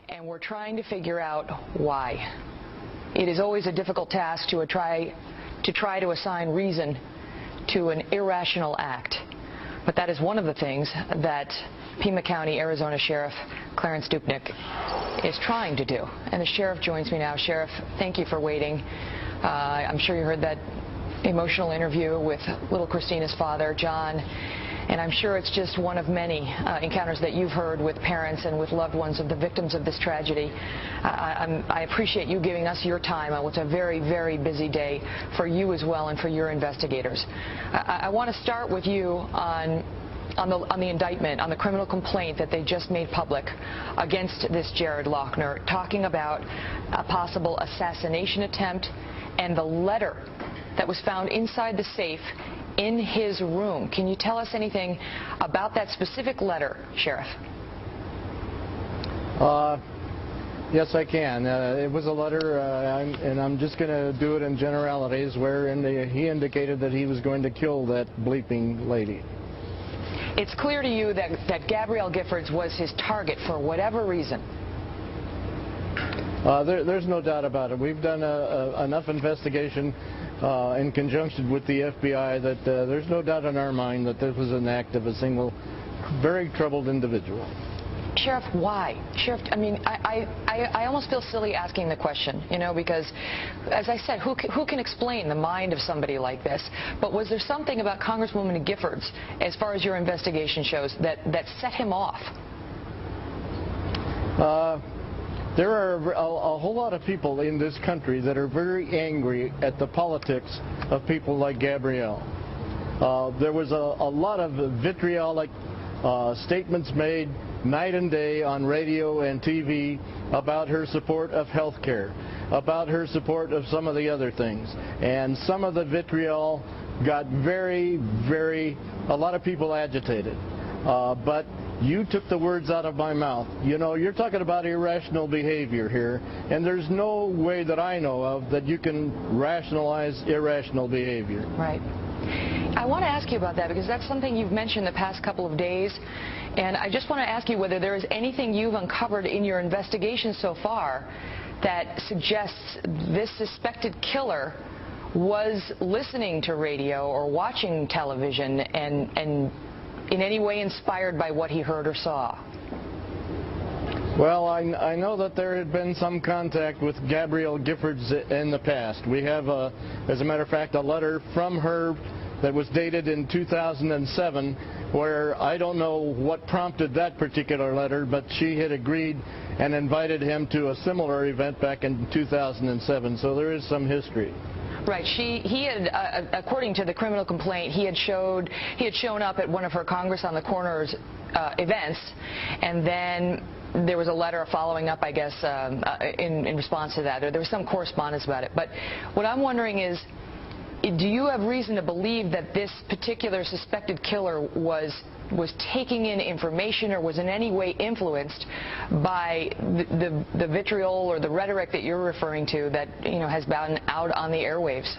and we're trying to figure out why. It is always a difficult task to try to assign reason to an irrational act, but that is one of the things that Pima County, Arizona Sheriff Clarence Dupnick is trying to do. And the sheriff joins me now. Sheriff, thank you for waiting. I'm sure you heard that emotional interview with little Christina's father, John, and I'm sure it's just one of many encounters that you've heard with parents and with loved ones of the victims of this tragedy. I appreciate you giving us your time on what's a very, very busy day for you as well and for your investigators. I want to start with you on the indictment, on the criminal complaint that they just made public against this Jared Lochner, talking about a possible assassination attempt and the letter that was found inside the safe in his room. Can you tell us anything about that specific letter, Sheriff? Yes, I can. It was a letter, and I'm just going to do it in generalities, wherein he indicated that he was going to kill that bleeping lady. It's clear to you that Gabrielle Giffords was his target for whatever reason. There's no doubt about it. We've done enough investigation in conjunction with the FBI that there's no doubt in our mind that this was an act of a single, very troubled individual. Sheriff, why? Sheriff, I mean, I almost feel silly asking the question, you know, because, as I said, who can explain the mind of somebody like this? But was there something about Congresswoman Giffords, as far as your investigation shows, that set him off? There are a whole lot of people in this country that are very angry at the politics of people like Gabrielle. There was a lot of vitriolic statements made night and day on radio and TV about her support of health care, about her support of some of the other things. And some of the vitriol got a lot of people agitated. But you took the words out of my mouth. You know, you're talking about irrational behavior here, and there's no way that I know of that you can rationalize irrational behavior. Right. I want to ask you about that because that's something you've mentioned the past couple of days, and I just want to ask you whether there is anything you've uncovered in your investigation so far that suggests this suspected killer was listening to radio or watching television and in any way inspired by what he heard or saw. Well, I know that there had been some contact with Gabrielle Giffords in the past. We have, as a matter of fact, a letter from her that was dated in 2007, where I don't know what prompted that particular letter, but she had agreed and invited him to a similar event back in 2007, so there is some history. Right. He had, according to the criminal complaint, he had shown up at one of her Congress on the Corners events, and then there was a letter following up, I guess, in response to that. Or there was some correspondence about it. But what I'm wondering is, do you have reason to believe that this particular suspected killer was taking in information or was in any way influenced by the vitriol or the rhetoric that you're referring to that, you know, has been out on the airwaves?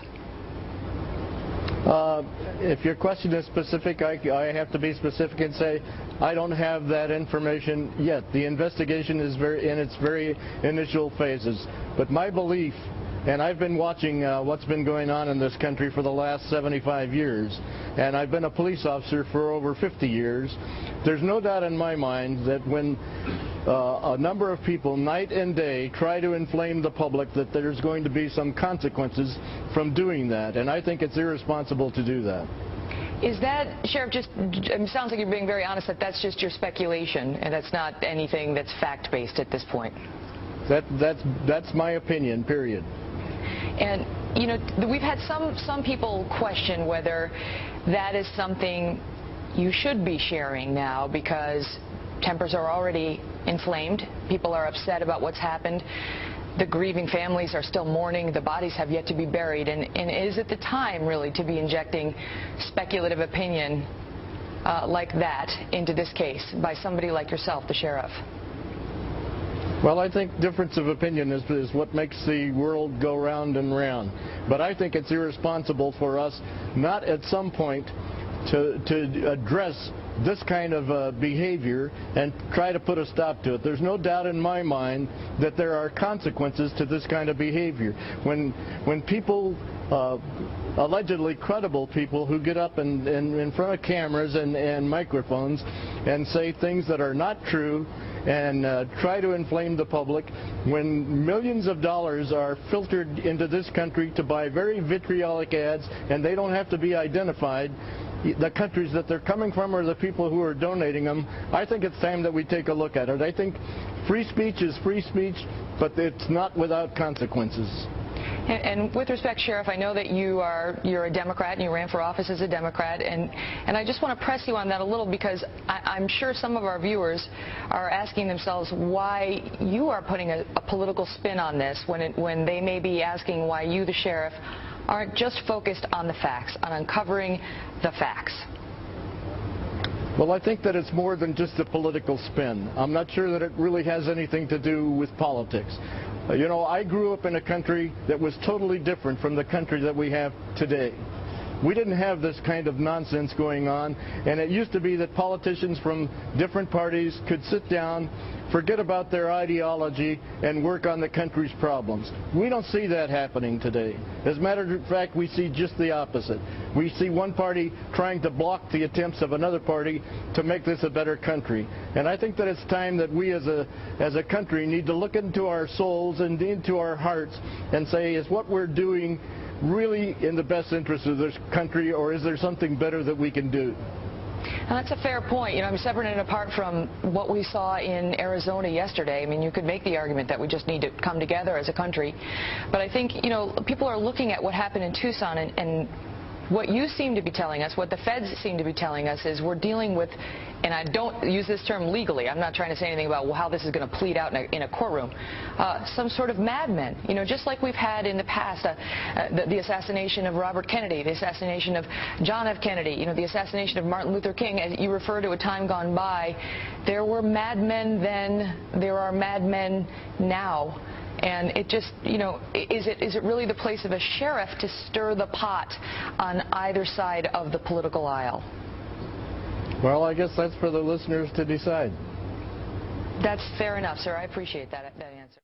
If your question is specific, I have to be specific and say I don't have that information yet. The investigation is in its very initial phases. But my belief, and I've been watching what's been going on in this country for the last 75 years, and I've been a police officer for over 50 years. There's no doubt in my mind that when a number of people night and day try to inflame the public, that there's going to be some consequences from doing that, and I think it's irresponsible to do that. Is that, Sheriff, just, it sounds like you're being very honest that that's just your speculation and that's not anything that's fact-based at this point? That's my opinion, period. And, you know, we've had some people question whether that is something you should be sharing now because tempers are already inflamed. People are upset about what's happened. The grieving families are still mourning. The bodies have yet to be buried. And is it the time, really, to be injecting speculative opinion like that into this case by somebody like yourself, the sheriff? Well, I think difference of opinion is what makes the world go round and round. But I think it's irresponsible for us not at some point to address this kind of behavior and try to put a stop to it. There's no doubt in my mind that there are consequences to this kind of behavior. When people, allegedly credible people who get up in front of cameras and microphones and say things that are not true and try to inflame the public, when millions of dollars are filtered into this country to buy very vitriolic ads and they don't have to be identified, the countries that they're coming from or the people who are donating them, I think it's time that we take a look at it. I think free speech is free speech, but it's not without consequences. And with respect, Sheriff, I know that you're a Democrat and you ran for office as a Democrat, and I just want to press you on that a little, because I'm sure some of our viewers are asking themselves why you are putting a political spin on this when they may be asking why you, the sheriff, aren't just focused on the facts, on uncovering the facts. Well, I think that it's more than just a political spin. I'm not sure that it really has anything to do with politics. You know, I grew up in a country that was totally different from the country that we have today. We didn't have this kind of nonsense going on, and it used to be that politicians from different parties could sit down, forget about their ideology, and work on the country's problems. We don't see that happening today. As a matter of fact, we see just the opposite. We see one party trying to block the attempts of another party to make this a better country. And I think that it's time that we as a country need to look into our souls and into our hearts and say, is what we're doing really in the best interest of this country, or is there something better that we can do? Now, that's a fair point. You know, I'm separate and apart from what we saw in Arizona yesterday. I mean, you could make the argument that we just need to come together as a country. But I think, you know, people are looking at what happened in Tucson, and what you seem to be telling us, what the feds seem to be telling us, is we're dealing with, and I don't use this term legally, I'm not trying to say anything about how this is going to plead out in a courtroom, some sort of madmen, you know, just like we've had in the past, the assassination of Robert Kennedy, the assassination of John F. Kennedy, you know, the assassination of Martin Luther King. As you refer to a time gone by, there were madmen then, there are madmen now. And it just, you know, is it really the place of a sheriff to stir the pot on either side of the political aisle? Well, I guess that's for the listeners to decide. That's fair enough, sir. I appreciate that answer.